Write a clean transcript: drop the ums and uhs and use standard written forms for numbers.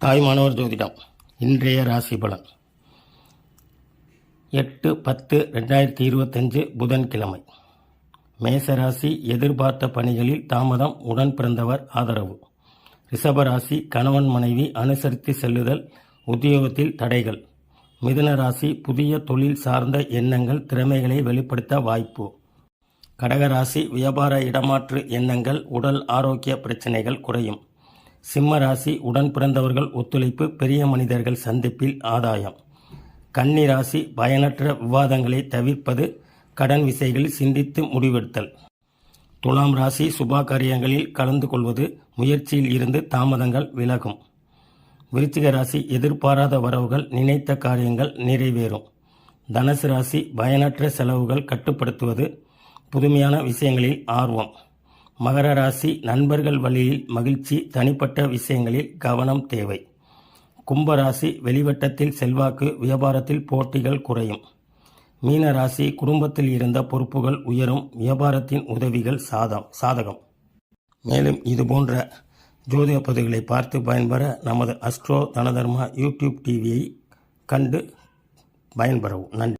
தாய்மானவர் ஜோதிடம் இன்றைய ராசி பலன் 8/10/2025 புதன்கிழமை. மேசராசி எதிர்பார்த்த பணிகளில் தாமதம், உடன் பிறந்தவர் ஆதரவு. ரிஷபராசி கணவன் மனைவி அனுசரித்து செல்லுதல், உத்தியோகத்தில் தடைகள். மிதுன ராசி புதிய தொழில் சார்ந்த எண்ணங்கள், திறமைகளை வெளிப்படுத்த வாய்ப்பு. கடகராசி வியாபார இடமாற்று எண்ணங்கள், உடல் ஆரோக்கிய பிரச்சனைகள் குறையும். சிம்ம ராசி உடன் பிறந்தவர்கள் ஒத்துழைப்பு, பெரிய மனிதர்கள் சந்திப்பில் ஆதாயம். கன்னி ராசி பயனற்ற விவாதங்களை தவிர்ப்பது, கடன் விஷயங்களில் சிந்தித்து முடிவெடுத்தல். துலாம் ராசி சுப காரியங்களில் கலந்து கொள்வது, முயற்சியில் இருந்து தாமதங்கள் விலகும். விருச்சிக ராசி எதிர்பாராத வரவுகள், நினைத்த காரியங்கள் நிறைவேறும். தனுசு ராசி பயனற்ற செலவுகள் கட்டுப்படுத்துவது, புதுமையான விஷயங்களில் ஆர்வம். மகர ராசி நண்பர்கள் வழியில் மகிழ்ச்சி, தனிப்பட்ட விஷயங்களில் கவனம் தேவை. கும்பராசி வெளிவட்டத்தில் செல்வாக்கு, வியாபாரத்தில் போட்டிகள் குறையும். மீன ராசி குடும்பத்தில் இருந்த பொறுப்புகள் உயரும், வியாபாரத்தின் உதவிகள் சாதகம். மேலும் இதுபோன்ற ஜோதிட பதிவுகளை பார்த்து பயன்பெற நமது அஸ்ட்ரோ தனதர்மா யூடியூப் டிவியை கண்டு பயன்பெறவும். நன்றி.